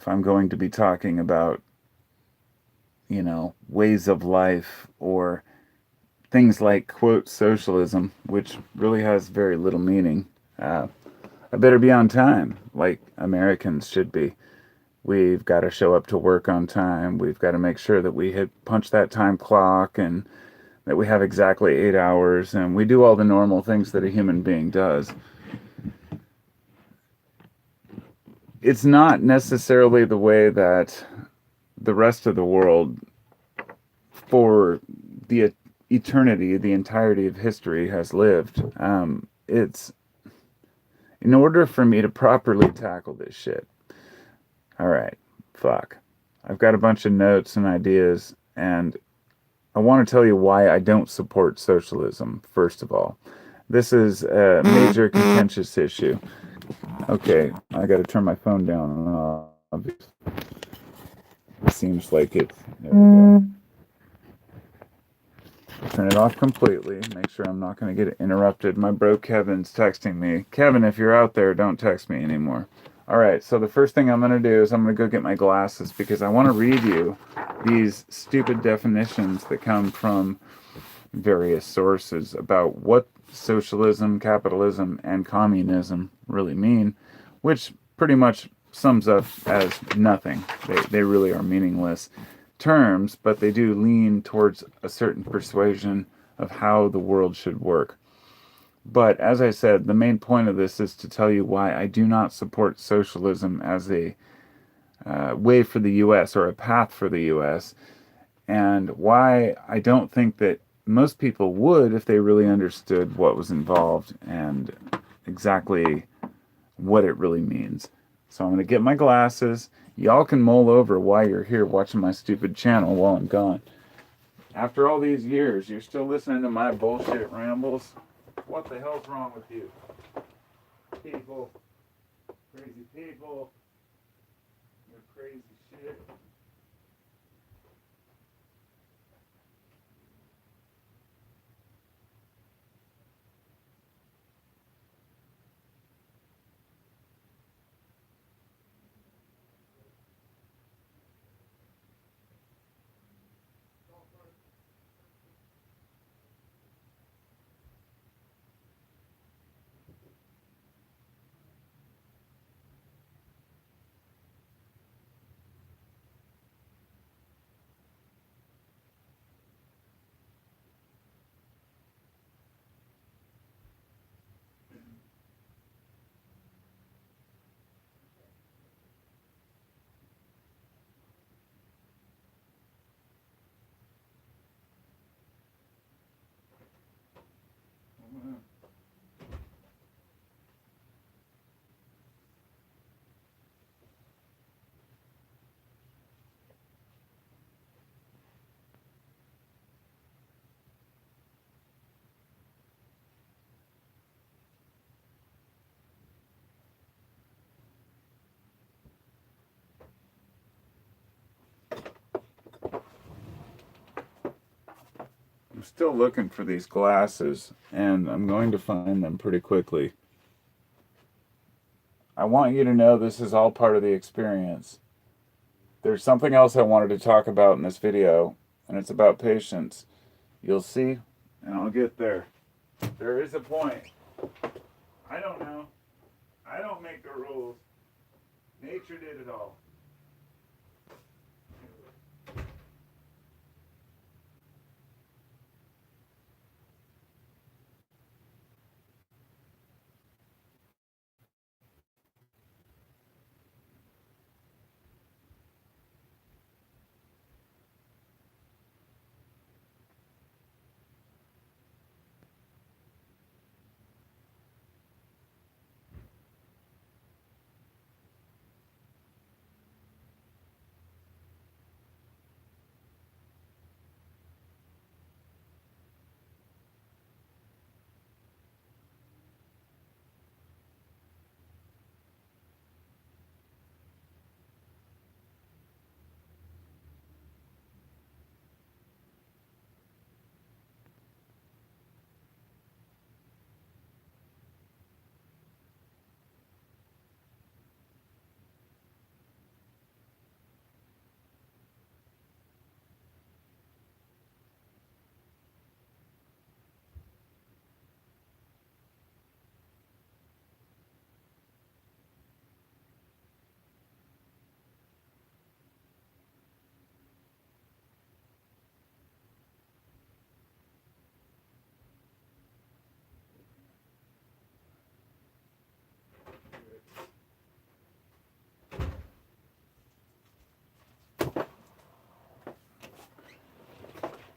if I'm going to be talking about, ways of life or things like, quote, socialism, which really has very little meaning, uh, I better be on time, like Americans should be. We've got to show up to work on time. We've got to make sure that we hit punch that time clock and that we have exactly 8 hours and we do all the normal things that a human being does. It's not necessarily the way that the rest of the world, for the eternity, the entirety of history, has lived. It's in order for me to properly tackle this shit. All right, fuck. I've got a bunch of notes and ideas, and I want to tell you why I don't support socialism, first of all. This is a major contentious issue. Okay, I got to turn my phone down. Obviously, it seems like it. There we go. Turn it off completely. Make sure I'm not going to get interrupted. My bro Kevin's texting me. Kevin, if you're out there, don't text me anymore. All right, so the first thing I'm going to do is I'm going to go get my glasses because I want to read you these stupid definitions that come from various sources about what socialism, capitalism, and communism really mean, which pretty much sums up as nothing. They really are meaningless terms, but they do lean towards a certain persuasion of how the world should work. But as I said, the main point of this is to tell you why I do not support socialism as a way for the U.S. or a path for the U.S., and why I don't think that most people would if they really understood what was involved and exactly what it really means. So I'm going to get my glasses. Y'all can mull over while you're here watching my stupid channel while I'm gone. After all these years, you're still listening to my bullshit rambles? What the hell's wrong with you? People, crazy people, you're crazy shit. I'm still looking for these glasses, and I'm going to find them pretty quickly. I want you to know this is all part of the experience. There's something else I wanted to talk about in this video, and it's about patience. You'll see, and I'll get there. There is a point. I don't know. I don't make the rules. Nature did it all.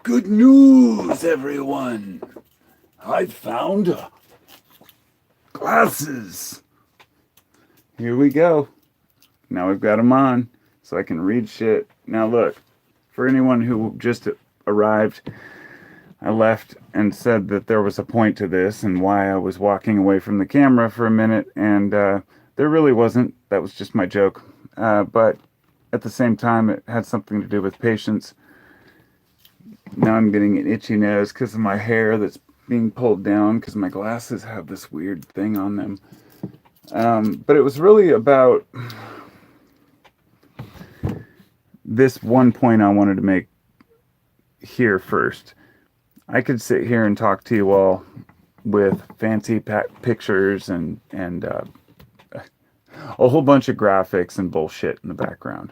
Good news, everyone! I found glasses. Here we go. Now we've got them on, so I can read shit. Now look, for anyone who just arrived, I left and said that there was a point to this and why I was walking away from the camera for a minute, and there really wasn't. That was just my joke. But at the same time, it had something to do with patience. Now I'm getting an itchy nose because of my hair that's being pulled down because my glasses have this weird thing on them. But it was really about this one point I wanted to make here first. I could sit here and talk to you all with fancy pictures and a whole bunch of graphics and bullshit in the background.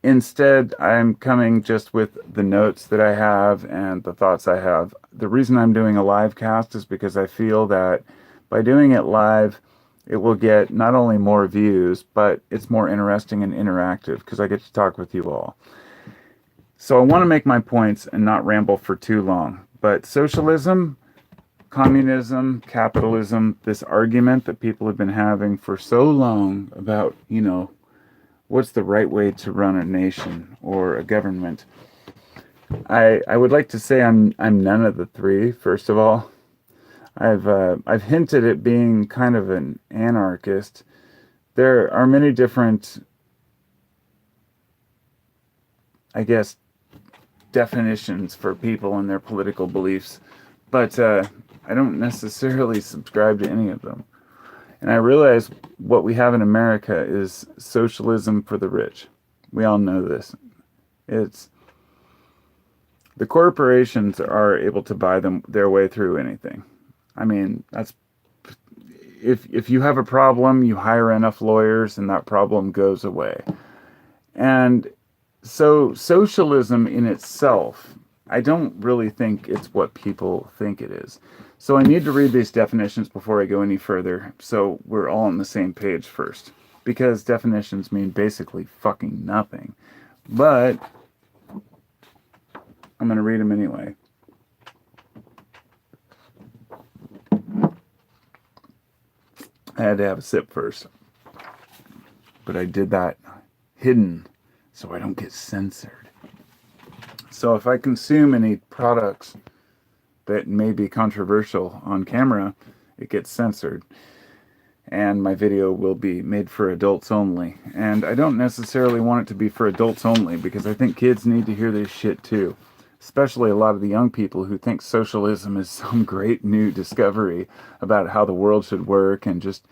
Instead, I'm coming just with the notes that I have and the thoughts I have. The reason I'm doing a live cast is because I feel that by doing it live, it will get not only more views, but it's more interesting and interactive because I get to talk with you all. So I want to make my points and not ramble for too long. But socialism, communism, capitalism, this argument that people have been having for so long about, what's the right way to run a nation or a government? I would like to say I'm none of the three. First of all, I've hinted at being kind of an anarchist. There are many different, I guess, definitions for people and their political beliefs, but I don't necessarily subscribe to any of them. And I realize what we have in America is socialism for the rich. We all know this. It's the corporations are able to buy their way through anything. I mean, that's if you have a problem, you hire enough lawyers and that problem goes away. And so socialism in itself, I don't really think it's what people think it is. So I need to read these definitions before I go any further, so we're all on the same page first. Because definitions mean basically fucking nothing. But I'm going to read them anyway. I had to have a sip first. But I did that hidden so I don't get censored. So if I consume any products that may be controversial on camera, it gets censored. And my video will be made for adults only. And I don't necessarily want it to be for adults only because I think kids need to hear this shit too. Especially a lot of the young people who think socialism is some great new discovery about how the world should work and just,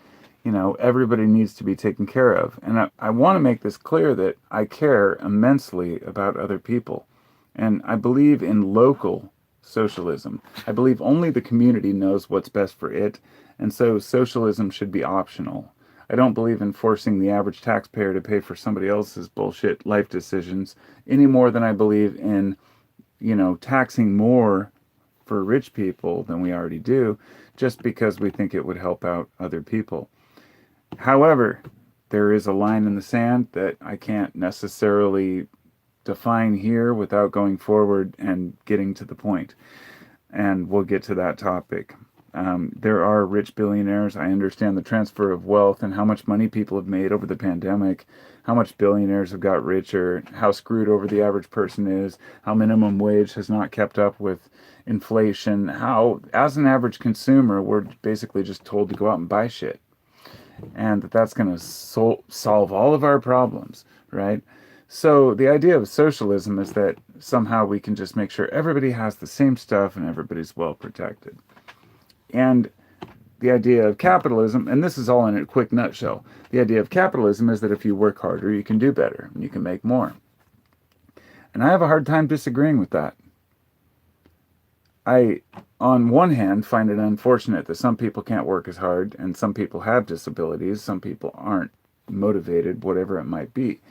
everybody needs to be taken care of. And I want to make this clear that I care immensely about other people. And I believe in local socialism. I believe only the community knows what's best for it, and so socialism should be optional. I don't believe in forcing the average taxpayer to pay for somebody else's bullshit life decisions any more than I believe in, taxing more for rich people than we already do, just because we think it would help out other people. However, there is a line in the sand that I can't necessarily define here without going forward and getting to the point. And we'll get to that topic. There are rich billionaires. I understand the transfer of wealth and how much money people have made over the pandemic, how much billionaires have got richer, how screwed over the average person is, how minimum wage has not kept up with inflation, how, as an average consumer, we're basically just told to go out and buy shit. And that's going to solve all of our problems, right? So the idea of socialism is that somehow we can just make sure everybody has the same stuff and everybody's well protected. And the idea of capitalism, and this is all in a quick nutshell, the idea of capitalism is that if you work harder, you can do better and you can make more. And I have a hard time disagreeing with that. I, on one hand, find it unfortunate that some people can't work as hard and some people have disabilities, some people aren't motivated, whatever it might be.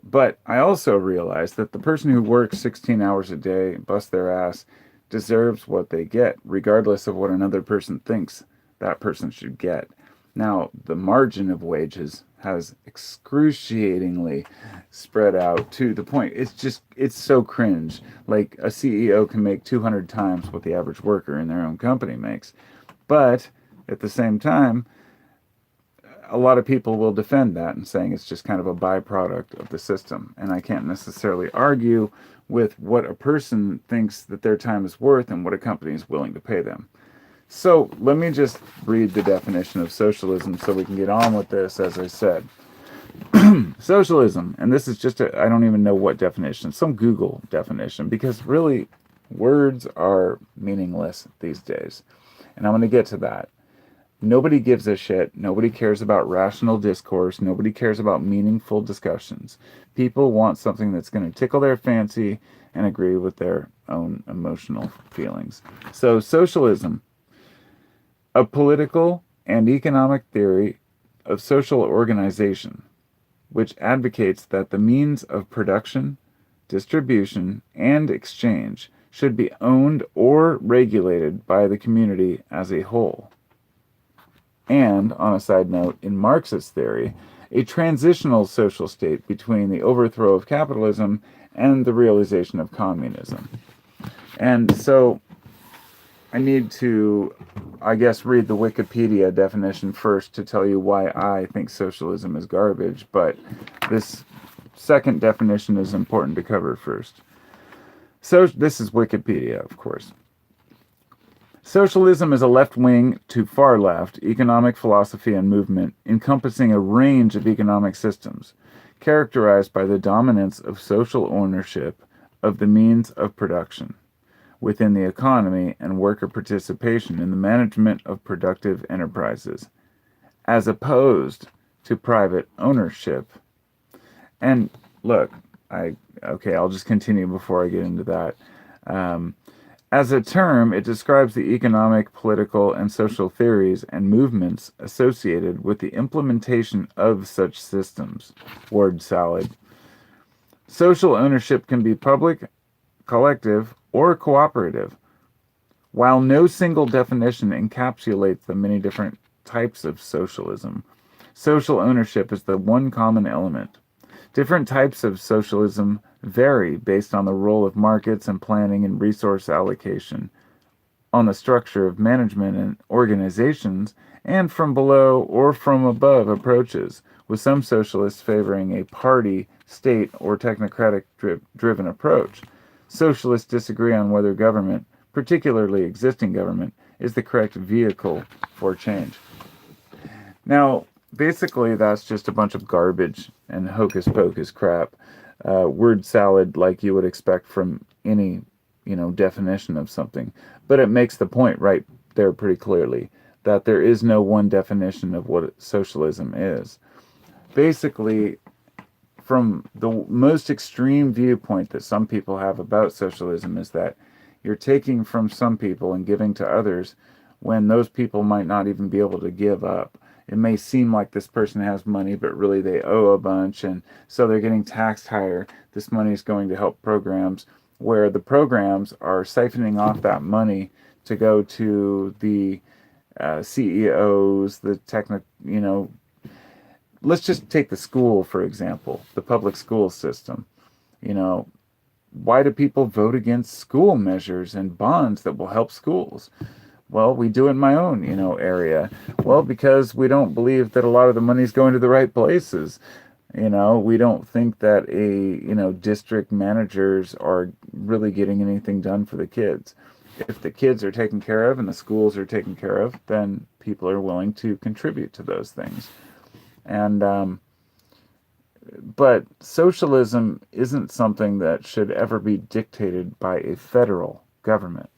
But I also realize that the person who works 16 hours a day, busts their ass, deserves what they get, regardless of what another person thinks that person should get. Now, the margin of wages has excruciatingly spread out to the point it's so cringe. Like a CEO can make 200 times what the average worker in their own company makes. But at the same time, a lot of people will defend that and saying it's just kind of a byproduct of the system. And I can't necessarily argue with what a person thinks that their time is worth and what a company is willing to pay them. So let me just read the definition of socialism so we can get on with this. As I said, socialism, and this is just I don't even know what definition, some Google definition, because really words are meaningless these days. And I'm going to get to that. Nobody gives a shit. Nobody cares about rational discourse. Nobody cares about meaningful discussions. People want something that's going to tickle their fancy and agree with their own emotional feelings. So socialism, a political and economic theory of social organization, which advocates that the means of production, distribution, and exchange should be owned or regulated by the community as a whole. And, on a side note, in Marxist theory, a transitional social state between the overthrow of capitalism and the realization of communism. And so I need to, I guess, read the Wikipedia definition first to tell you why I think socialism is garbage, but this second definition is important to cover first. So this is Wikipedia, of course. Socialism is a left-wing to far-left economic philosophy and movement encompassing a range of economic systems, characterized by the dominance of social ownership of the means of production within the economy and worker participation in the management of productive enterprises, as opposed to private ownership. And look, I'll just continue before I get into that. As a term, it describes the economic, political, and social theories and movements associated with the implementation of such systems. Word salad. Social ownership can be public, collective, or cooperative. While no single definition encapsulates the many different types of socialism, social ownership is the one common element. Different types of socialism vary based on the role of markets and planning and resource allocation, on the structure of management and organizations, and from below or from above approaches, with some socialists favoring a party, state, or technocratic-driven approach. Socialists disagree on whether government, particularly existing government, is the correct vehicle for change. Now, basically, that's just a bunch of garbage and hocus-pocus crap. Word salad like you would expect from any, definition of something. But it makes the point right there pretty clearly that there is no one definition of what socialism is. Basically, from the most extreme viewpoint that some people have about socialism is that you're taking from some people and giving to others when those people might not even be able to give up. It may seem like this person has money, but really they owe a bunch, and so they're getting taxed higher. This money is going to help programs, where the programs are siphoning off that money to go to the CEOs, the let's just take the school, for example, the public school system. Why do people vote against school measures and bonds that will help schools? Well, we do in my own, area. Well, because we don't believe that a lot of the money is going to the right places. We don't think that district managers are really getting anything done for the kids. If the kids are taken care of and the schools are taken care of, then people are willing to contribute to those things. And, but socialism isn't something that should ever be dictated by a federal government.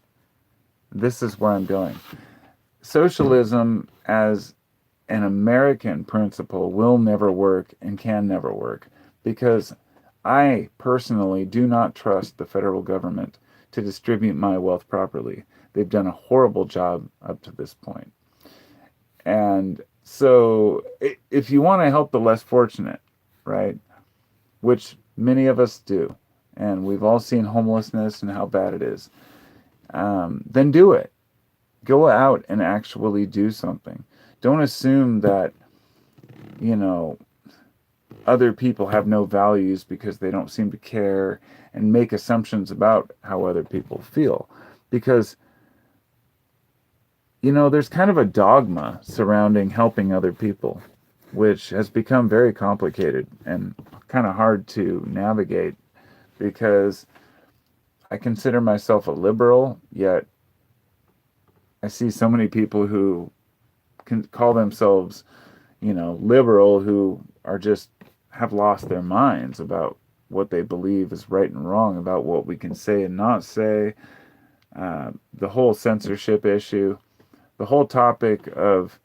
This is where I'm going. Socialism as an American principle will never work and can never work because I personally do not trust the federal government to distribute my wealth properly. They've done a horrible job up to this point. And so if you want to help the less fortunate, right, which many of us do, and we've all seen homelessness and how bad it is, then do it. Go out and actually do something. Don't assume that, other people have no values because they don't seem to care, and make assumptions about how other people feel. Because, there's kind of a dogma surrounding helping other people, which has become very complicated and kind of hard to navigate, because I consider myself a liberal, yet I see so many people who can call themselves, liberal, who are just have lost their minds about what they believe is right and wrong, about what we can say and not say, the whole censorship issue, the whole topic of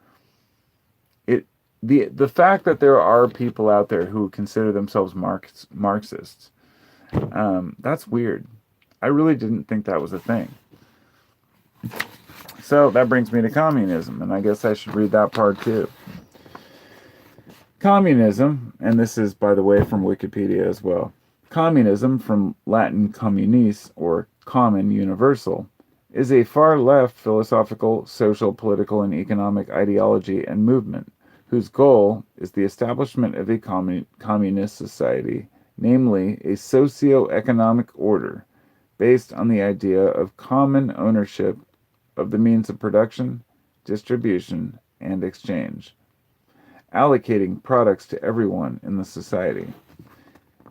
it, the fact that there are people out there who consider themselves Marxists. That's weird. I really didn't think that was a thing. So that brings me to communism, and I guess I should read that part too. Communism, and this is, by the way, from Wikipedia as well. Communism, from Latin communis, or common, universal, is a far-left philosophical, social, political, and economic ideology and movement, whose goal is the establishment of a communist society, namely a socio-economic order, based on the idea of common ownership of the means of production, distribution, and exchange, allocating products to everyone in the society.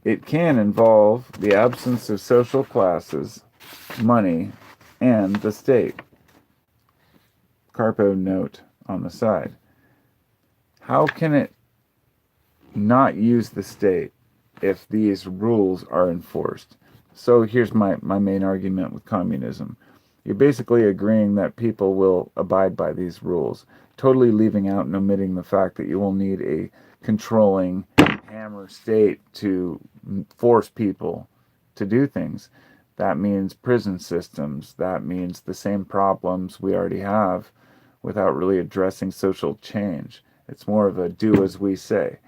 It can involve the absence of social classes, money, and the state. Carpo note on the side. How can it not use the state if these rules are enforced? So here's my main argument with communism. You're basically agreeing that people will abide by these rules, totally leaving out and omitting the fact that you will need a controlling hammer state to force people to do things. That means prison systems. That means the same problems we already have without really addressing social change. It's more of a do as we say.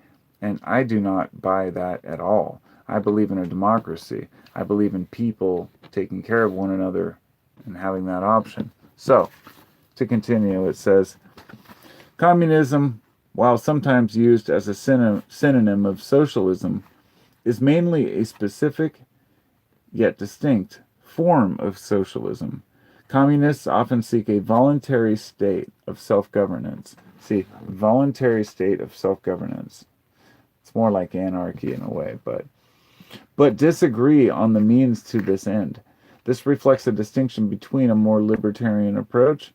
And I do not buy that at all. I believe in a democracy. I believe in people taking care of one another and having that option. So, to continue, it says, communism, while sometimes used as a synonym of socialism, is mainly a specific, yet distinct, form of socialism. Communists often seek a voluntary state of self-governance. See, voluntary state of self-governance. It's more like anarchy in a way, but disagree on the means to this end. This reflects a distinction between a more libertarian approach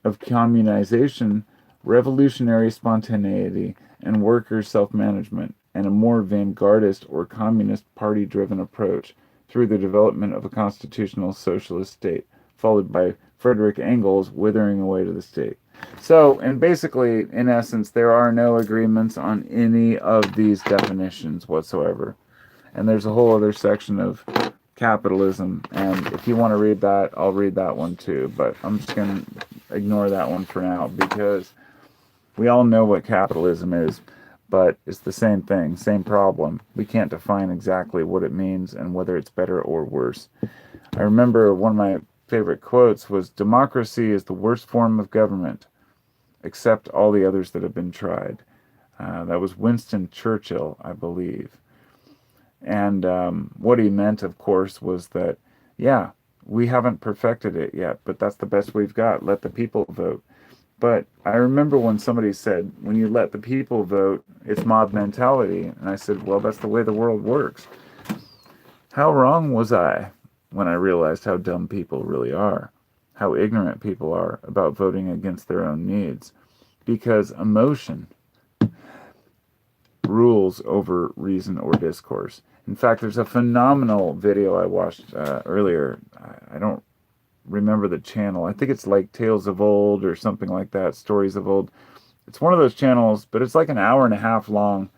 of communization, revolutionary spontaneity, and worker self-management, and a more vanguardist or communist party-driven approach through the development of a constitutional socialist state, followed by Frederick Engels' withering away to the state. So, and basically, in essence, there are no agreements on any of these definitions whatsoever. And there's a whole other section of capitalism, and if you want to read that, I'll read that one too, but I'm just going to ignore that one for now, because we all know what capitalism is, but it's the same thing, same problem. We can't define exactly what it means and whether it's better or worse. I remember one of my favorite quotes was, democracy is the worst form of government, except all the others that have been tried. That was Winston Churchill, I believe. And what he meant, of course, was that, yeah, we haven't perfected it yet, but that's the best we've got. Let the people vote. But I remember when somebody said, when you let the people vote, it's mob mentality. And I said, well, that's the way the world works. How wrong was I when I realized how dumb people really are, how ignorant people are about voting against their own needs? Because emotion rules over reason or discourse. In fact, there's a phenomenal video I watched earlier. I don't remember the channel. I think it's like Tales of Old or something like that, Stories of Old. It's one of those channels, but it's like an hour and a half long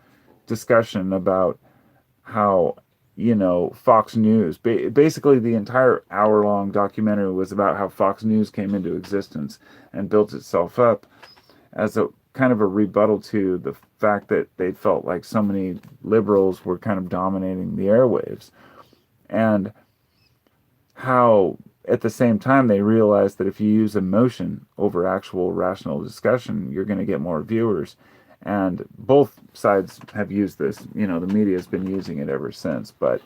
discussion about how, Fox News, basically the entire hour-long documentary was about how Fox News came into existence and built itself up as a kind of a rebuttal to the fact that they felt like so many liberals were kind of dominating the airwaves, and how at the same time they realized that if you use emotion over actual rational discussion, you're going to get more viewers. And both sides have used this. You know, the media has been using it ever since. But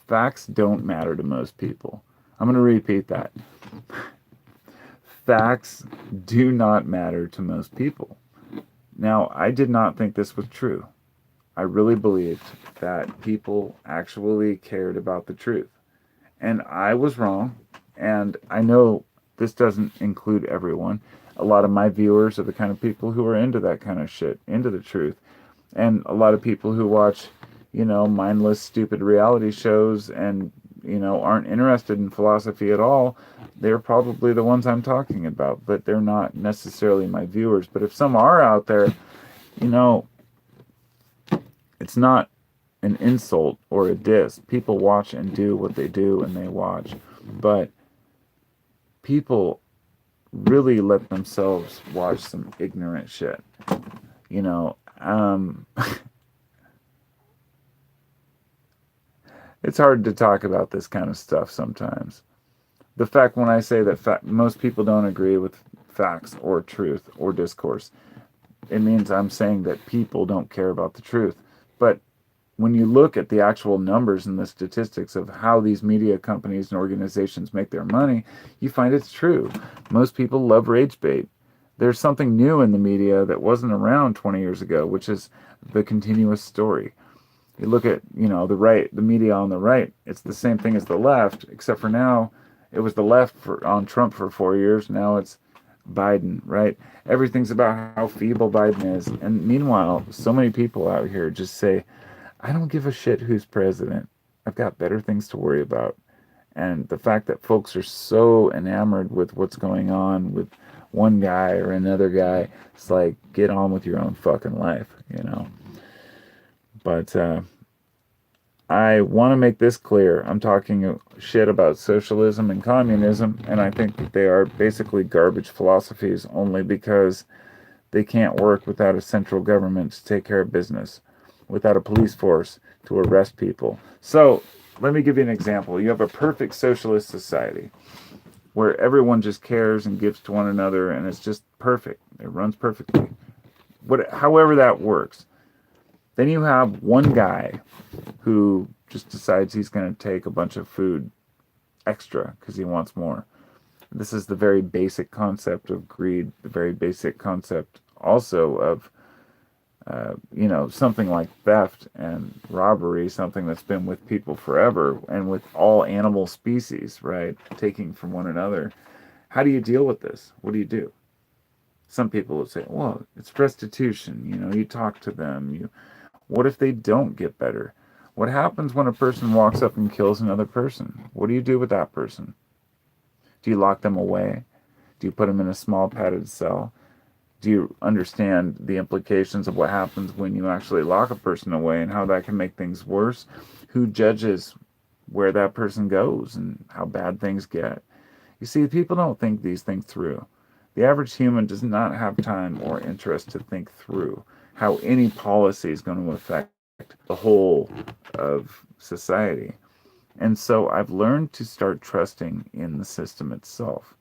facts don't matter to most people. I'm going to repeat that. Facts do not matter to most people. Now, I did not think this was true. I really believed that people actually cared about the truth. And I was wrong. And I know this doesn't include everyone. A lot of my viewers are the kind of people who are into that kind of shit, into the truth. And a lot of people who watch, you know, mindless, stupid reality shows and, you know, aren't interested in philosophy at all, they're probably the ones I'm talking about. But they're not necessarily my viewers. But if some are out there, you know, it's not an insult or a diss. People watch and do what they do and they watch. But people really let themselves watch some ignorant shit. You know, it's hard to talk about this kind of stuff sometimes. The fact when I say that most people don't agree with facts or truth or discourse, it means I'm saying that people don't care about the truth. But when you look at the actual numbers and the statistics of how these media companies and organizations make their money, you find it's true. Most people love rage bait. There's something new in the media that wasn't around 20 years ago, which is the continuous story. You look at, you know, the right, the media on the right, it's the same thing as the left, except for now it was the left on Trump for 4 years. Now it's Biden, right? Everything's about how feeble Biden is. And meanwhile, so many people out here just say, I don't give a shit who's president. I've got better things to worry about. And the fact that folks are so enamored with what's going on with one guy or another guy, it's like, get on with your own fucking life, you know? But I want to make this clear. I'm talking shit about socialism and communism, and I think that they are basically garbage philosophies only because they can't work without a central government to take care of business, without a police force to arrest people. So, let me give you an example. You have a perfect socialist society where everyone just cares and gives to one another, and it's just perfect. It runs perfectly. However that works. Then you have one guy who just decides he's going to take a bunch of food extra because he wants more. This is the very basic concept of greed, the very basic concept also of, you know, something like theft and robbery, something that's been with people forever and with all animal species, right? Taking from one another. How do you deal with this? What do you do? Some people would say, well, it's restitution. You know, you talk to them. What if they don't get better? What happens when a person walks up and kills another person? What do you do with that person? Do you lock them away? Do you put them in a small padded cell? Do you understand the implications of what happens when you actually lock a person away and how that can make things worse? Who judges where that person goes and how bad things get? You see, people don't think these things through. The average human does not have time or interest to think through how any policy is going to affect the whole of society. And so I've learned to start trusting in the system itself.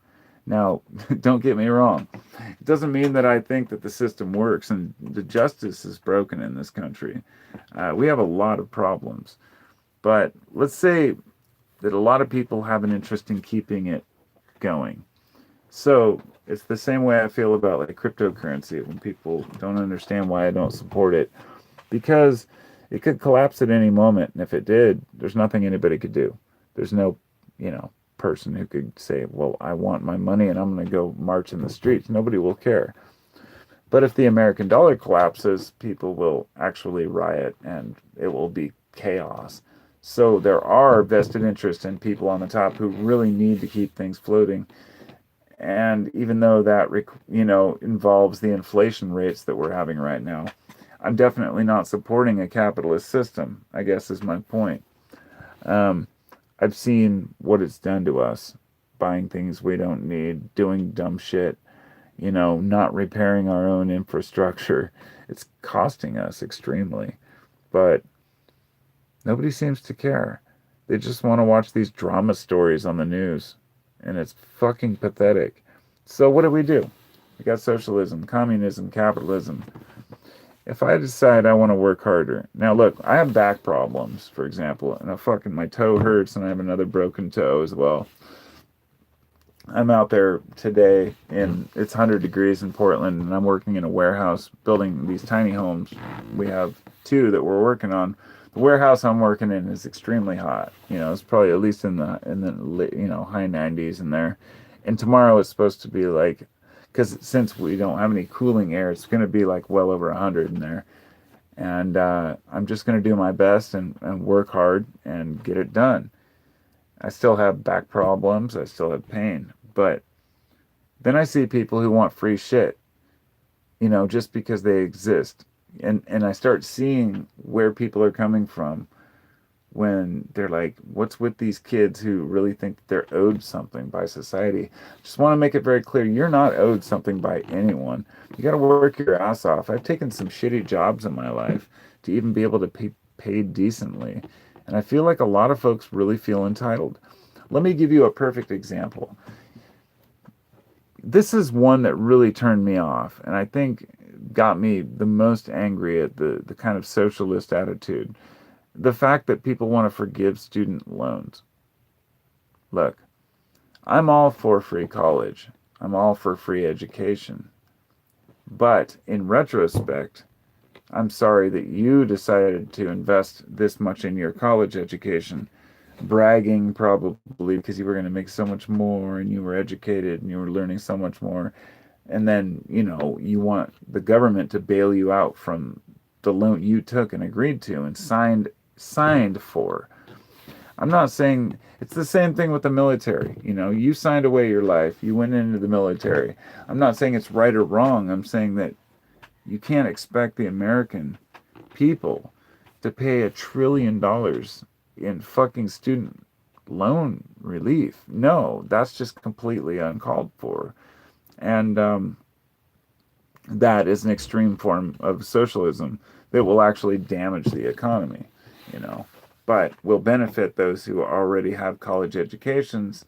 Now, don't get me wrong. It doesn't mean that I think that the system works and the justice is broken in this country. We have a lot of problems. But let's say that a lot of people have an interest in keeping it going. So it's the same way I feel about like cryptocurrency when people don't understand why I don't support it. Because it could collapse at any moment. And if it did, there's nothing anybody could do. There's no, you know, person who could say, well, I want my money and I'm going to go march in the streets. Nobody will care. But if the American dollar collapses, people will actually riot and it will be chaos. So there are vested interests in people on the top who really need to keep things floating. And even though that, you know, involves the inflation rates that we're having right now, I'm definitely not supporting a capitalist system, I guess is my point. I've seen what it's done to us, buying things we don't need, doing dumb shit, you know, not repairing our own infrastructure. It's costing us extremely. But nobody seems to care. They just want to watch these drama stories on the news. And it's fucking pathetic. So what do? We got socialism, communism, capitalism. if I decide I want to work harder, now look, I have back problems, for example, and my toe hurts, and I have another broken toe as well. I'm out there today, and it's 100 degrees in Portland, and I'm working in a warehouse building these tiny homes. We have two that we're working on. The warehouse I'm working in is extremely hot. It's probably at least in the high 90s in there. And tomorrow it's supposed to be like, because since we don't have any cooling air, it's going to be like well over 100 in there. And I'm just going to do my best and work hard and get it done. I still have back problems. I still have pain. But then I see people who want free shit, just because they exist. And I start seeing where people are coming from when they're like, what's with these kids who really think that they're owed something by society? Just want to make it very clear, you're not owed something by anyone. You got to work your ass off. I've taken some shitty jobs in my life to even be able to be paid decently. And I feel like a lot of folks really feel entitled. Let me give you a perfect example. This is one that really turned me off, and I think got me the most angry at the kind of socialist attitude. The fact that people want to forgive student loans. Look, I'm all for free college. I'm all for free education. But in retrospect, I'm sorry that you decided to invest this much in your college education, bragging probably because you were going to make so much more and you were educated and you were learning so much more. And then, you want the government to bail you out from the loan you took and agreed to and signed for. I'm not saying it's the same thing with the military. You signed away your life. You went into the military. I'm not saying it's right or wrong. I'm saying that you can't expect the American people to pay $1 trillion in fucking student loan relief. No, that's just completely uncalled for. And that is an extreme form of socialism that will actually damage the economy, but will benefit those who already have college educations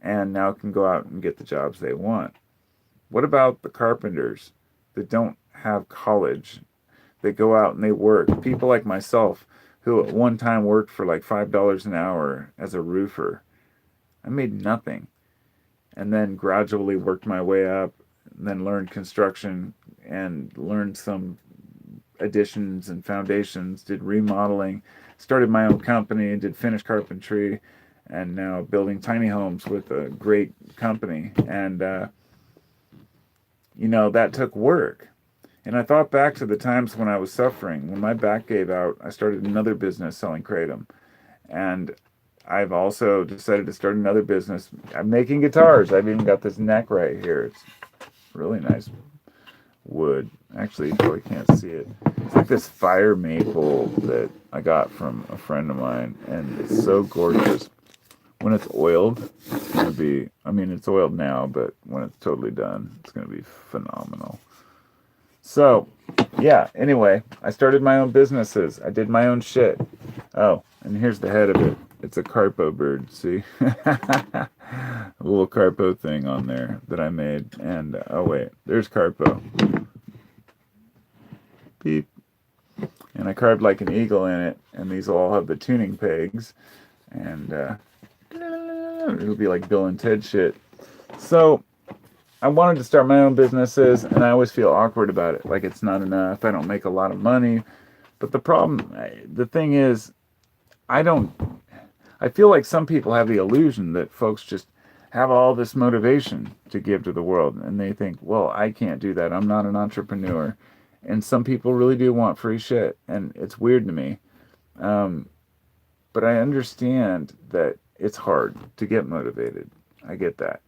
and now can go out and get the jobs they want. What about the carpenters that don't have college, that go out and they work? People like myself who at one time worked for like $5 an hour as a roofer. I made nothing. And then gradually worked my way up, and then learned construction and learned some additions and foundations, did remodeling, started my own company, did finished carpentry, and now building tiny homes with a great company. And, that took work. And I thought back to the times when I was suffering. When my back gave out, I started another business selling kratom. And I've also decided to start another business. I'm making guitars. I've even got this neck right here. It's really nice wood. Actually, you probably can't see it. It's like this fire maple that I got from a friend of mine, and it's so gorgeous. When it's oiled, it's going to be, it's oiled now, but when it's totally done, it's going to be phenomenal. So, yeah, anyway, I started my own businesses. I did my own shit. Oh, and here's the head of it. It's a carpo bird, see? A little carpo thing on there that I made. And, oh wait, there's carpo. Beep. And I carved like an eagle in it. And these all have the tuning pegs. And it'll be like Bill and Ted shit. So, I wanted to start my own businesses, and I always feel awkward about it. Like it's not enough. I don't make a lot of money. But the thing is, I feel like some people have the illusion that folks just have all this motivation to give to the world. And they think, well, I can't do that. I'm not an entrepreneur. And some people really do want free shit. And it's weird to me. But I understand that it's hard to get motivated. I get that.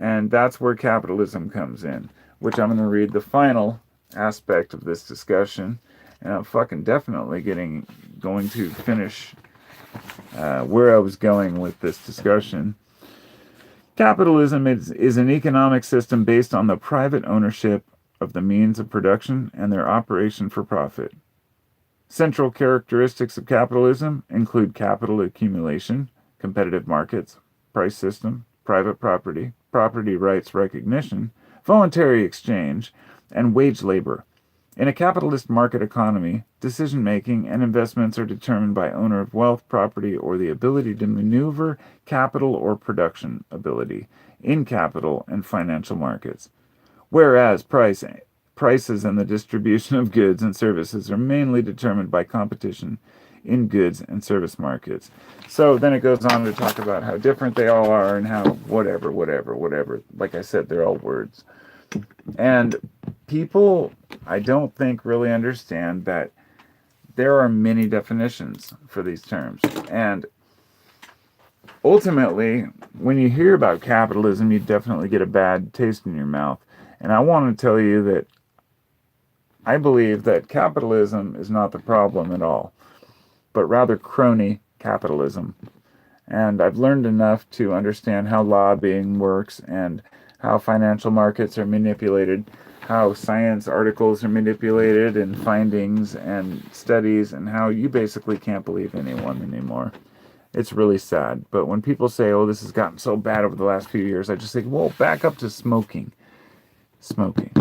And that's where capitalism comes in, which I'm going to read the final aspect of this discussion. And I'm fucking definitely going to finish where I was going with this discussion. Capitalism is an economic system based on the private ownership of the means of production and their operation for profit. Central characteristics of capitalism include capital accumulation, competitive markets, price system, private property rights recognition, voluntary exchange, and wage labor. In a capitalist market economy, decision-making and investments are determined by owner of wealth, property, or the ability to maneuver capital or production ability in capital and financial markets. Whereas prices and the distribution of goods and services are mainly determined by competition in goods and service markets. So then it goes on to talk about how different they all are and how whatever. Like I said, they're all words. And people, I don't think, really understand that there are many definitions for these terms. And ultimately, when you hear about capitalism, you definitely get a bad taste in your mouth. And I want to tell you that I believe that capitalism is not the problem at all, but rather crony capitalism. And I've learned enough to understand how lobbying works and how financial markets are manipulated, how science articles are manipulated and findings and studies, and how you basically can't believe anyone anymore. It's really sad. But when people say, oh, this has gotten so bad over the last few years, I just think, well, back up to smoking. Smoking.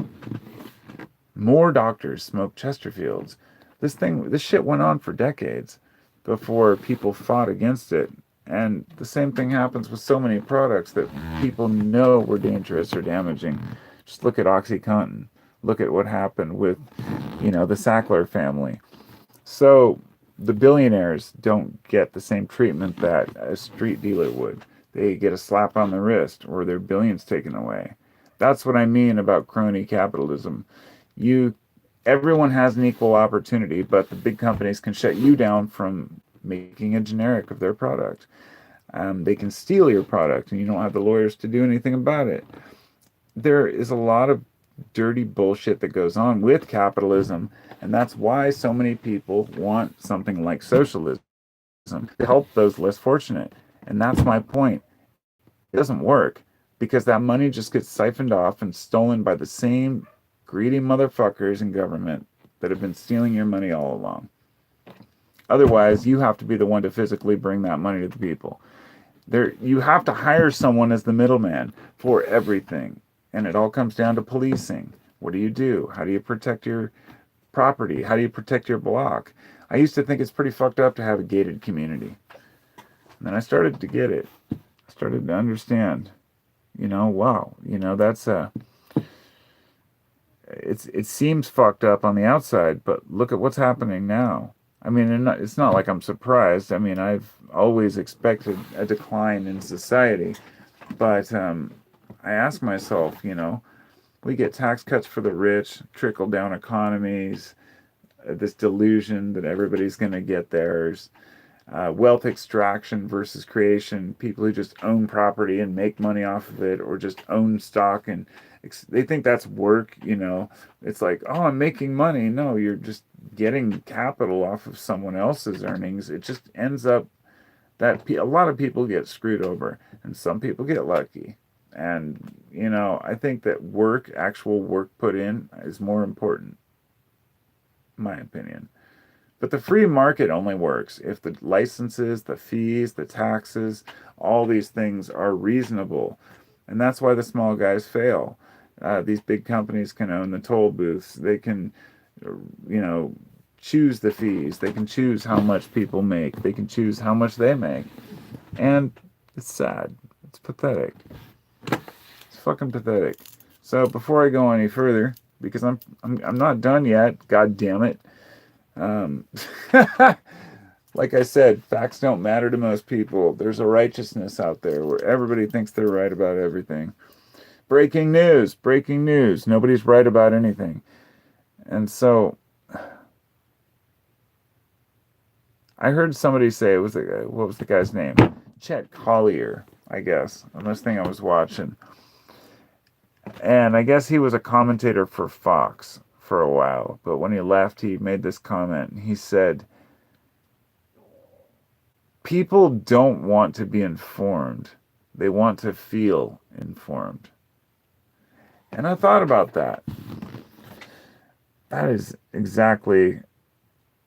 More doctors smoke Chesterfields. This shit went on for decades before people fought against it. And the same thing happens with so many products that people know were dangerous or damaging. Just look at OxyContin. Look at what happened with, the Sackler family. So the billionaires don't get the same treatment that a street dealer would. They get a slap on the wrist or their billions taken away. That's what I mean about crony capitalism. Everyone has an equal opportunity, but the big companies can shut you down from making a generic of their product. They can steal your product and you don't have the lawyers to do anything about it. There is a lot of dirty bullshit that goes on with capitalism, and that's why so many people want something like socialism to help those less fortunate. And that's my point. It doesn't work because that money just gets siphoned off and stolen by the same greedy motherfuckers in government that have been stealing your money all along. Otherwise, you have to be the one to physically bring that money to the people. You have to hire someone as the middleman for everything. And it all comes down to policing. What do you do? How do you protect your property? How do you protect your block? I used to think it's pretty fucked up to have a gated community. And then I started to get it. I started to understand. Wow. That's it seems fucked up on the outside, but look at what's happening now. I mean, it's not like I'm surprised. I mean, I've always expected a decline in society. But I ask myself, we get tax cuts for the rich, trickle-down economies, this delusion that everybody's going to get theirs, wealth extraction versus creation, people who just own property and make money off of it, or just own stock, and they think that's work, It's like, oh, I'm making money. No, you're just getting capital off of someone else's earnings. It just ends up that a lot of people get screwed over, and some people get lucky. And, I think that actual work put in, is more important, in my opinion. But the free market only works if the licenses, the fees, the taxes, all these things are reasonable. And that's why the small guys fail. These big companies can own the toll booths. They can, choose the fees. They can choose how much people make. They can choose how much they make. And it's sad. It's pathetic. It's fucking pathetic. So before I go any further, because I'm not done yet, god damn it. Like I said, facts don't matter to most people. There's a righteousness out there where everybody thinks they're right about everything. Breaking news. Nobody's right about anything. And so I heard somebody say, what was the guy's name? Chet Collier, I guess, on this thing I was watching. And I guess he was a commentator for Fox for a while. But when he left, he made this comment. He said, people don't want to be informed. They want to feel informed. And I thought about that. That is exactly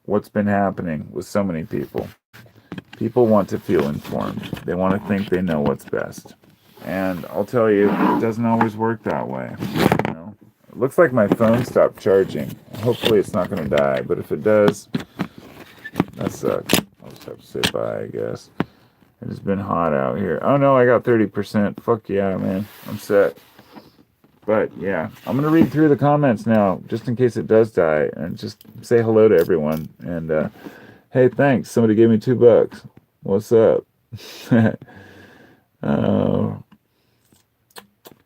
what's been happening with so many people. People want to feel informed. They want to think they know what's best. And I'll tell you, it doesn't always work that way. looks like my phone stopped charging. Hopefully it's not going to die, but if it does, that sucks. I'll just have to say bye, I guess. It has been hot out here. Oh no, I got 30%. Fuck yeah, man. I'm set. But yeah, I'm going to read through the comments now, just in case it does die, and just say hello to everyone. And hey, thanks. Somebody gave me $2. What's up?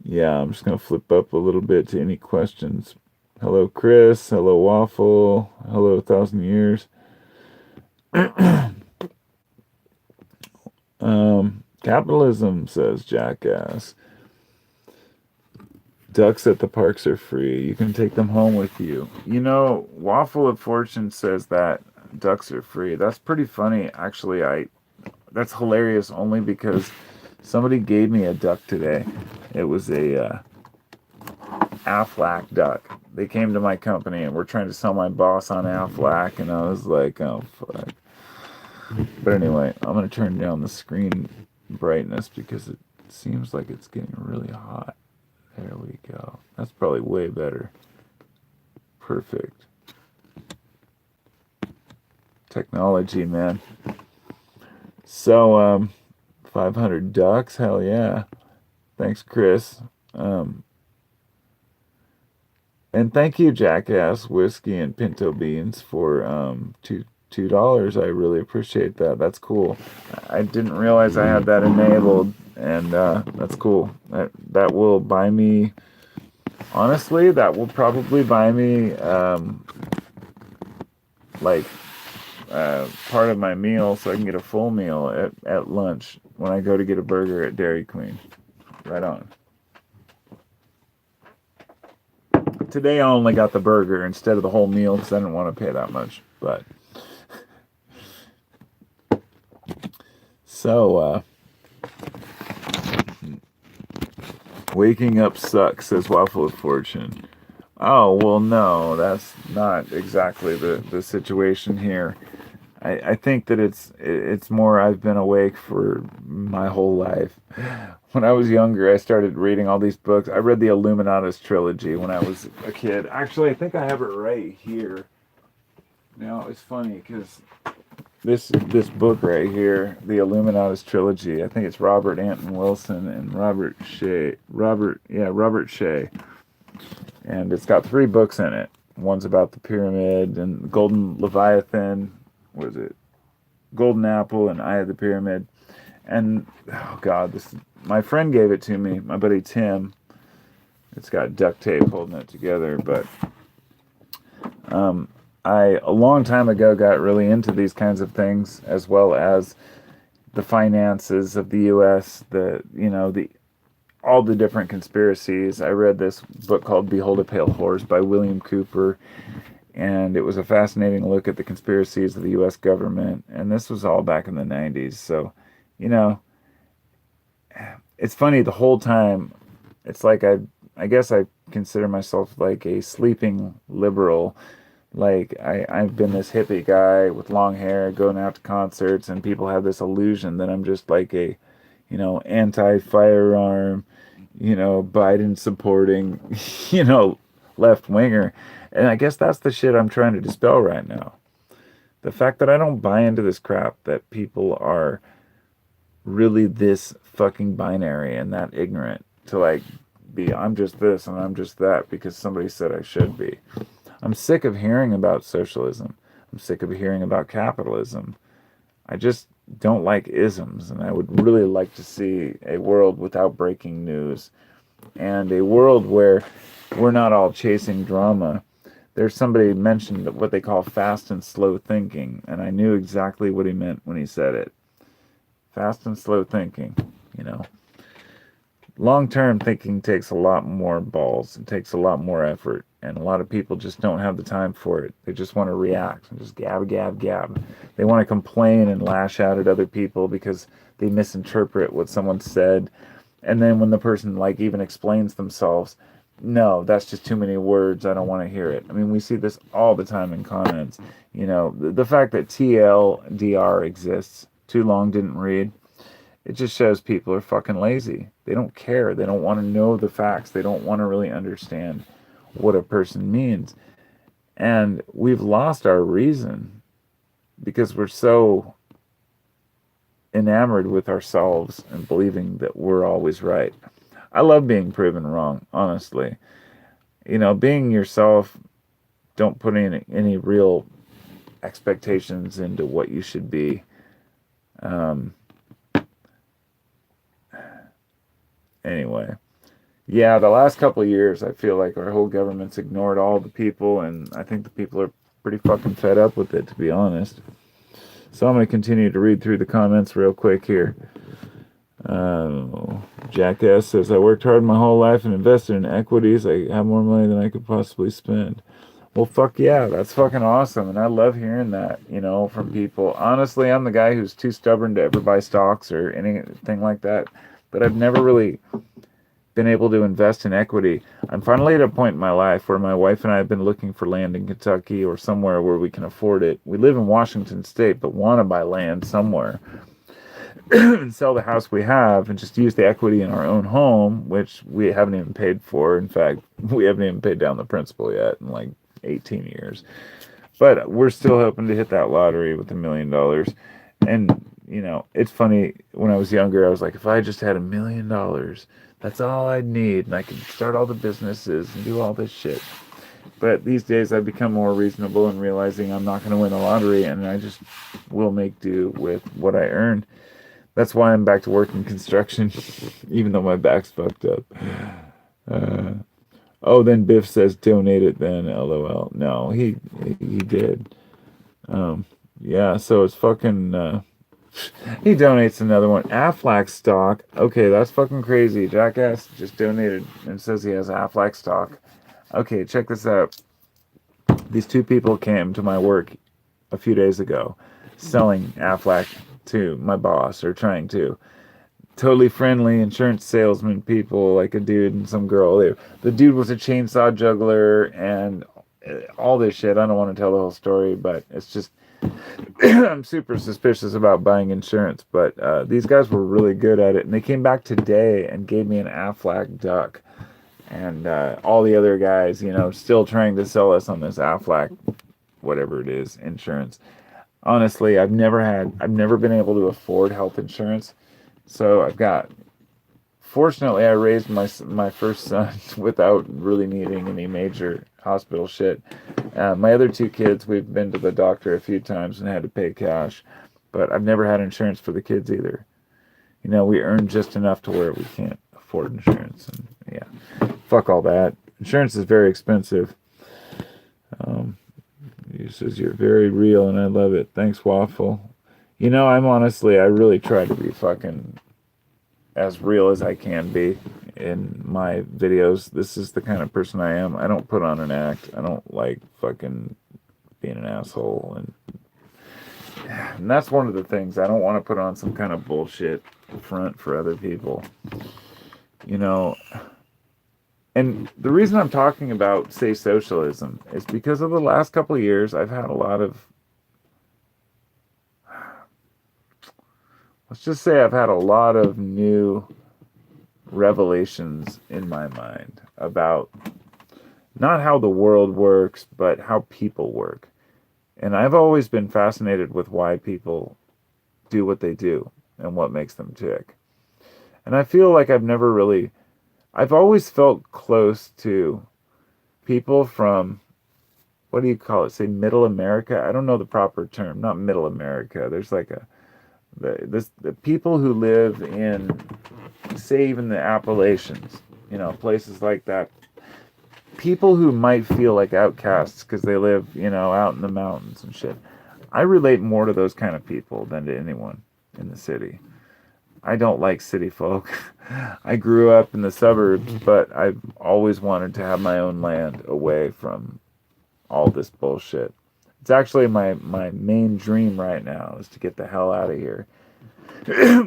Yeah, I'm just going to flip up a little bit to any questions. Hello, Chris. Hello, Waffle. Hello, 1,000 Years. Capitalism, says Jackass. Ducks at the parks are free. You can take them home with you. You know, Waffle of Fortune says that ducks are free. That's pretty funny, actually. That's hilarious only because somebody gave me a duck today. It was a Aflac duck. They came to my company and were trying to sell my boss on Aflac, and I was like, oh fuck. But anyway, I'm gonna turn down the screen brightness because it seems like it's getting really hot. There we go. That's probably way better. Perfect. Technology, man. So, 500 ducks? Hell yeah. Thanks, Chris. And thank you, Jackass Whiskey and Pinto Beans, for $2. I really appreciate that. That's cool. I didn't realize I had that enabled, and that's cool. That will buy me. Honestly, that will probably buy me part of my meal, so I can get a full meal at lunch when I go to get a burger at Dairy Queen. Right on. Today I only got the burger instead of the whole meal because I didn't want to pay that much. But so waking up sucks, says Waffle of Fortune. Oh well, no, that's not exactly the situation here. I think that it's more I've been awake for my whole life. When I was younger, I started reading all these books. I read the Illuminatus Trilogy when I was a kid. Actually, I think I have it right here. Now, it's funny because this book right here, the Illuminatus Trilogy, I think it's Robert Anton Wilson and Robert Shea. Robert Shea. And it's got 3 books in it. One's about the pyramid and Golden Leviathan. What is it? Golden Apple and Eye of the Pyramid. And oh god, my friend gave it to me, my buddy Tim. It's got duct tape holding it together, but I a long time ago got really into these kinds of things, as well as the finances of the US, all the different conspiracies. I read this book called Behold a Pale Horse by William Cooper, and it was a fascinating look at the conspiracies of the US government, and this was all back in the 90s. So, it's funny, the whole time, it's like I guess I consider myself like a sleeping liberal. Like, I've been this hippie guy with long hair going out to concerts, and people have this illusion that I'm just like a, anti-firearm, Biden supporting, left-winger. And I guess that's the shit I'm trying to dispel right now. The fact that I don't buy into this crap that people are really this fucking binary and that ignorant to I'm just this and I'm just that because somebody said I should be. I'm sick of hearing about socialism. I'm sick of hearing about capitalism. I just don't like isms, and I would really like to see a world without breaking news and a world where we're not all chasing drama. There's somebody mentioned what they call fast and slow thinking, and I knew exactly what he meant when he said it. Fast and slow thinking, Long-term thinking takes a lot more balls. It takes a lot more effort, and a lot of people just don't have the time for it. They just want to react and just gab, gab, gab. They want to complain and lash out at other people because they misinterpret what someone said, and then when the person even explains themselves, no, that's just too many words. I don't want to hear it. I mean, we see this all the time in comments. The fact that TLDR exists, too long didn't read, it just shows people are fucking lazy. They don't care. They don't want to know the facts. They don't want to really understand what a person means. And we've lost our reason because we're so enamored with ourselves and believing that we're always right. I love being proven wrong, honestly. Being yourself, don't put any real expectations into what you should be. Anyway, yeah, the last couple of years, I feel like our whole government's ignored all the people, and I think the people are pretty fucking fed up with it, to be honest. So I'm going to continue to read through the comments real quick here. Jackass says, I worked hard my whole life and invested in equities. I have more money than I could possibly spend. Well, fuck yeah, that's fucking awesome. And I love hearing that, from people. Honestly, I'm the guy who's too stubborn to ever buy stocks or anything like that. But I've never really been able to invest in equity. I'm finally at a point in my life where my wife and I have been looking for land in Kentucky or somewhere where we can afford it. We live in Washington State, but want to buy land somewhere and sell the house we have and just use the equity in our own home, which we haven't even paid for. In fact, we haven't even paid down the principal yet in like 18 years. But we're still hoping to hit that lottery with $1 million. And, it's funny, when I was younger, I was like, if I just had $1 million, that's all I'd need, and I could start all the businesses and do all this shit. But these days I've become more reasonable in realizing I'm not going to win the lottery, and I just will make do with what I earn. That's why I'm back to working construction, even though my back's fucked up. Then Biff says donate it then, LOL. No, he did. Yeah, so it's fucking... he donates another one. Aflac stock. Okay, that's fucking crazy. Jackass just donated and says he has Aflac stock. Okay, check this out. These two people came to my work a few days ago selling Aflac to my boss, or trying to. Totally friendly insurance salesman people, like a dude and some girl. The dude was a chainsaw juggler and all this shit. I don't want to tell the whole story, but it's just... I'm super suspicious about buying insurance, but these guys were really good at it, and they came back today and gave me an Aflac duck, and all the other guys, still trying to sell us on this Aflac, whatever it is, insurance. Honestly, I've never been able to afford health insurance, so fortunately, I raised my first son without really needing any major hospital shit. My other two kids, we've been to the doctor a few times and had to pay cash, but I've never had insurance for the kids either. We earn just enough to where we can't afford insurance, and yeah, fuck all that. Insurance is very expensive. He says you're very real, and I love it. Thanks, Waffle. I really try to be fucking as real as I can be in my videos. This is the kind of person I am. I don't put on an act. I don't like fucking being an asshole. And that's one of the things. I don't want to put on some kind of bullshit front for other people. And the reason I'm talking about, say, socialism is because of the last couple of years, I've had a lot of... Let's just say I've had a lot of new revelations in my mind about not how the world works, but how people work. And I've always been fascinated with why people do what they do and what makes them tick. And I feel like I've always felt close to people from, what do you call it? Say Middle America? I don't know the proper term. Not Middle America. There's like the people who live in, say, even the Appalachians, places like that. People who might feel like outcasts because they live, out in the mountains and shit. I relate more to those kind of people than to anyone in the city. I don't like city folk. I grew up in the suburbs, but I've always wanted to have my own land away from all this bullshit. It's actually my main dream right now is to get the hell out of here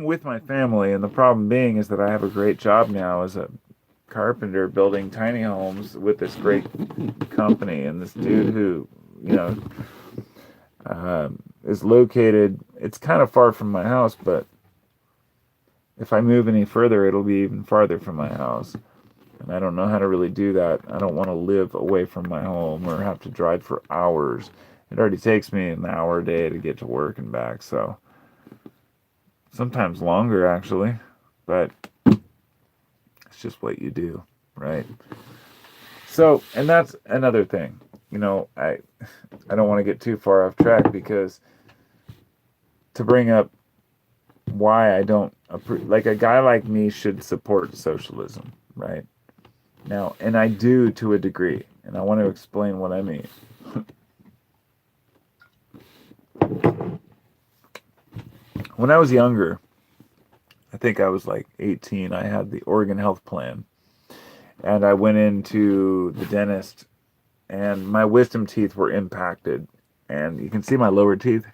with my family. And the problem being is that I have a great job now as a carpenter building tiny homes with this great company. And this dude who, is located, it's kind of far from my house, but if I move any further, it'll be even farther from my house. And I don't know how to really do that. I don't want to live away from my home or have to drive for hours. It already takes me an hour a day to get to work and back, so sometimes longer actually. But it's just what you do, right? So, and that's another thing. I don't want to get too far off track because to bring up why I don't approve, like a guy like me should support socialism, right? Now, and I do to a degree, and I want to explain what I mean. When I was younger, I think I was like 18, I had the Oregon Health Plan, and I went into the dentist, and my wisdom teeth were impacted, and you can see my lower teeth.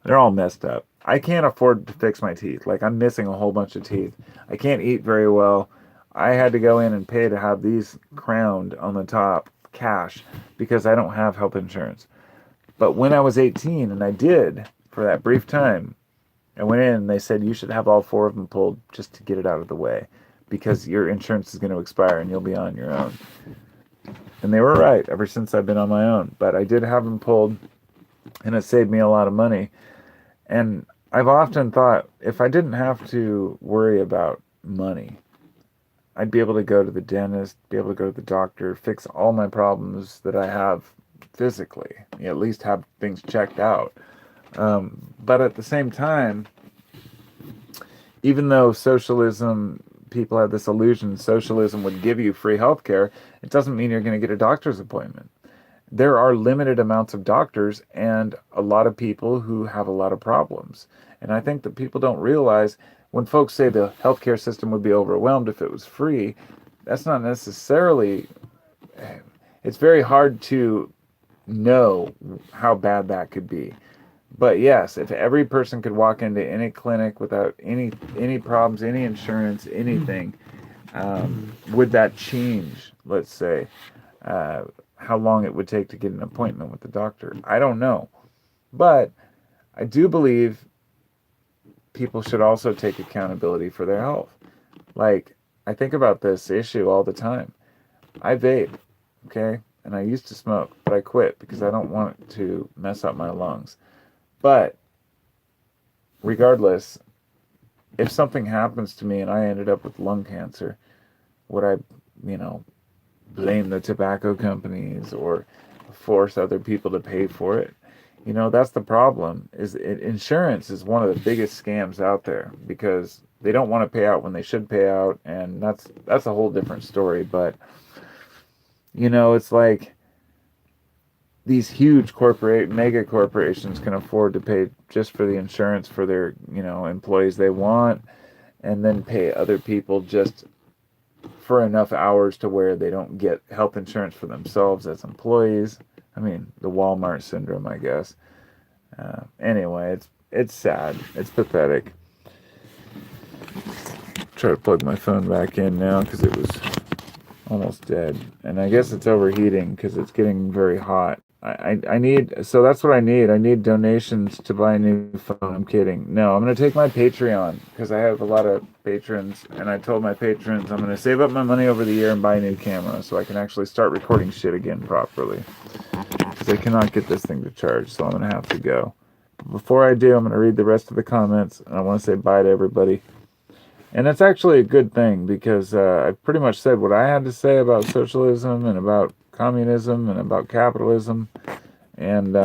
They're all messed up. I can't afford to fix my teeth. Like, I'm missing a whole bunch of teeth. I can't eat very well. I had to go in and pay to have these crowned on the top cash because I don't have health insurance. But when I was 18, and I did for that brief time, I went in and they said you should have all four of them pulled just to get it out of the way because your insurance is going to expire and you'll be on your own. And they were right ever since I've been on my own. But I did have them pulled, and it saved me a lot of money. And I've often thought if I didn't have to worry about money, I'd be able to go to the dentist, be able to go to the doctor, fix all my problems that I have physically, at least have things checked out. But at the same time, even though socialism, people have this illusion socialism would give you free healthcare, it doesn't mean you're going to get a doctor's appointment. There are limited amounts of doctors and a lot of people who have a lot of problems. And I think that people don't realize when folks say the healthcare system would be overwhelmed if it was free, that's not necessarily, it's very hard to know how bad that could be. But yes, if every person could walk into any clinic without any problems, any insurance, anything, would that change, let's say, how long it would take to get an appointment with the doctor? I don't know. But I do believe people should also take accountability for their health. Like, I think about this issue all the time. I vape, okay? And I used to smoke, but I quit because I don't want to mess up my lungs. But regardless, if something happens to me and I ended up with lung cancer, would I, blame the tobacco companies or force other people to pay for it? That's the problem. Insurance is one of the biggest scams out there because they don't want to pay out when they should pay out, and that's a whole different story. But it's like these huge mega corporations can afford to pay just for the insurance for their employees they want, and then pay other people just for enough hours to where they don't get health insurance for themselves as employees. I mean, the Walmart syndrome, I guess. Anyway, it's sad. It's pathetic. Try to plug my phone back in now because it was almost dead, and I guess it's overheating because it's getting very hot. I need, so that's what I need. I need donations to buy a new phone. I'm kidding. No, I'm going to take my Patreon because I have a lot of patrons, and I told my patrons I'm going to save up my money over the year and buy a new camera so I can actually start recording shit again properly because I cannot get this thing to charge, so I'm going to have to go. But before I do, I'm going to read the rest of the comments, and I want to say bye to everybody. And that's actually a good thing because I've pretty much said what I had to say about socialism and about communism and about capitalism and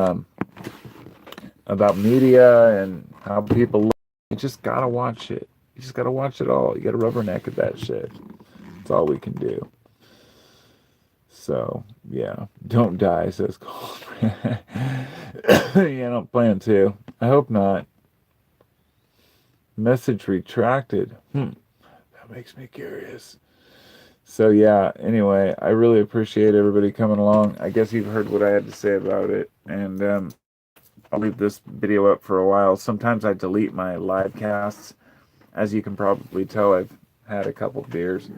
about media and how people look. You just gotta watch it. You just gotta watch it all. You gotta rubberneck at that shit. That's all we can do. So, yeah. Don't die, says Cole. Yeah, I don't plan to. I hope not. Message retracted. That makes me curious. So yeah, anyway, I really appreciate everybody coming along. I guess you've heard what I had to say about it, and I'll leave this video up for a while. Sometimes I delete my live casts. As you can probably tell, I've had a couple beers.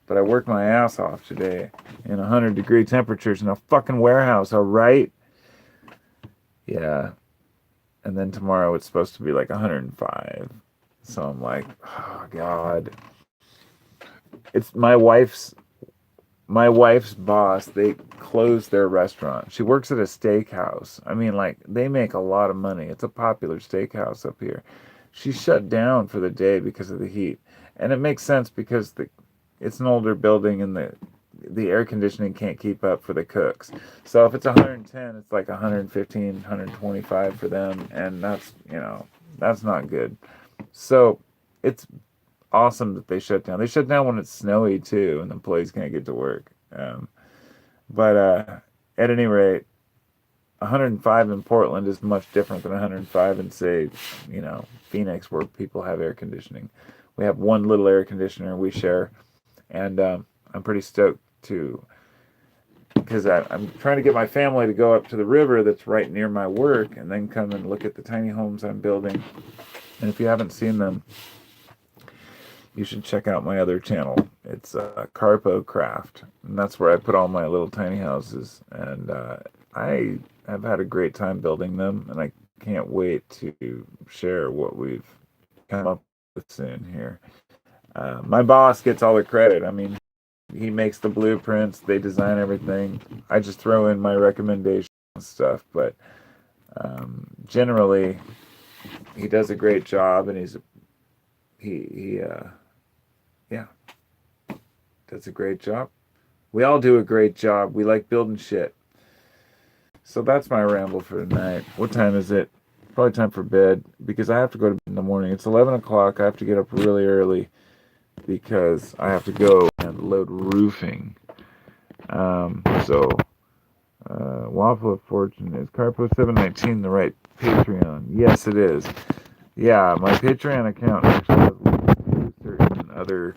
But I worked my ass off today in 100-degree temperatures in a fucking warehouse, alright? Yeah. And then tomorrow it's supposed to be like 105. So I'm like, oh, God. it's my wife's boss. They closed their restaurant. She works at a steakhouse. I mean, like, they make a lot of money. It's a popular steakhouse up here. She shut down for the day because of the heat, and it makes sense because it's an older building and the air conditioning can't keep up for the cooks. So if it's 110, it's like 115, 125 for them, and that's not good. So it's awesome that they shut down. They shut down when it's snowy too, and the employees can't get to work. But at any rate, 105 in Portland is much different than 105 in, say, Phoenix, where people have air conditioning. We have one little air conditioner we share, and I'm pretty stoked to, because I'm trying to get my family to go up to the river that's right near my work, and then come and look at the tiny homes I'm building. And if you haven't seen them, you should check out my other channel. It's Carpo Craft, and that's where I put all my little tiny houses. And I have had a great time building them, and I can't wait to share what we've come up with soon here. My boss gets all the credit. I mean, he makes the blueprints, they design everything. I just throw in my recommendations and stuff, but generally, he does a great job, and he yeah, does a great job. We all do a great job. We like building shit. So that's my ramble for tonight. What time is it? Probably time for bed, because I have to go to bed in the morning. It's 11 o'clock. I have to get up really early because I have to go and load roofing. So Waffle of Fortune, is Carpo 719 the right Patreon? Yes, it is. Yeah, my Patreon account actually has links to certain other.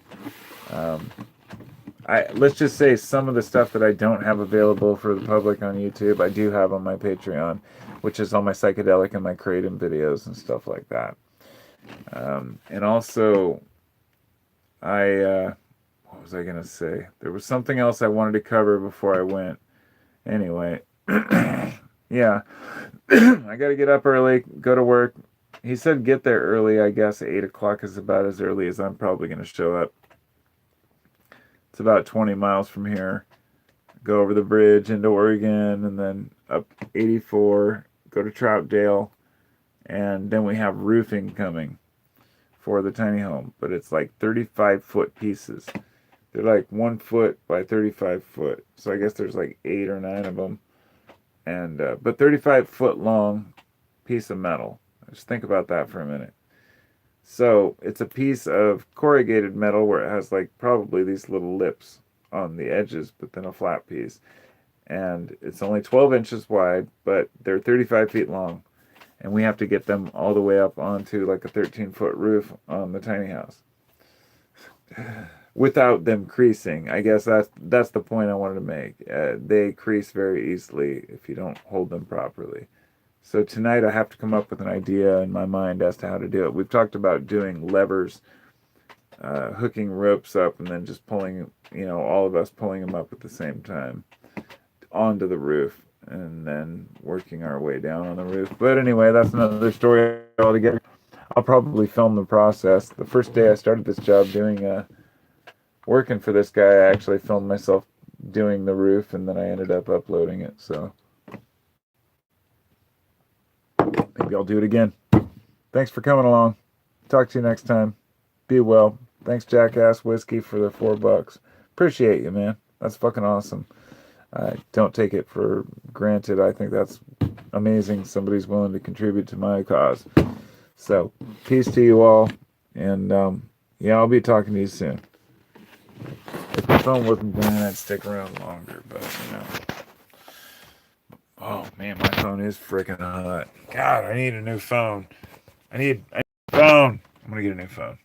Let's just say some of the stuff that I don't have available for the public on YouTube, I do have on my Patreon, which is all my psychedelic and my kratom videos and stuff like that. And also, what was I gonna say? There was something else I wanted to cover before I went. Anyway, yeah, I got to get up early, go to work. He said get there early. I guess 8 o'clock is about as early as I'm probably going to show up. It's about 20 miles from here. Go over the bridge into Oregon, and then up 84, go to Troutdale, and then we have roofing coming for the tiny home. But it's like 35-foot pieces. They're like 1 foot by 35 foot. So I guess there's like 8 or 9 of them. And but 35-foot long piece of metal. Just think about that for a minute. So it's a piece of corrugated metal where it has like probably these little lips on the edges, but then a flat piece. And it's only 12 inches wide, but they're 35 feet long. And we have to get them all the way up onto like a 13-foot roof on the tiny house without them creasing. I guess that's the point I wanted to make. They crease very easily if you don't hold them properly. So tonight I have to come up with an idea in my mind as to how to do it. We've talked about doing levers, hooking ropes up, and then just pulling, all of us pulling them up at the same time onto the roof, and then working our way down on the roof. But anyway, that's another story altogether. I'll probably film the process. The first day I started this job working for this guy, I actually filmed myself doing the roof, and then I ended up uploading it. So maybe I'll do it again. Thanks for coming along. Talk to you next time. Be well. Thanks, Jackass Whiskey, for the $4. Appreciate you, man. That's fucking awesome. I don't take it for granted. I think that's amazing. Somebody's willing to contribute to my cause. So, peace to you all. And, I'll be talking to you soon. If the phone wasn't dying, I'd stick around longer, but, Oh, man, my phone is freaking hot. God, I need a new phone. I need a phone. I'm going to get a new phone.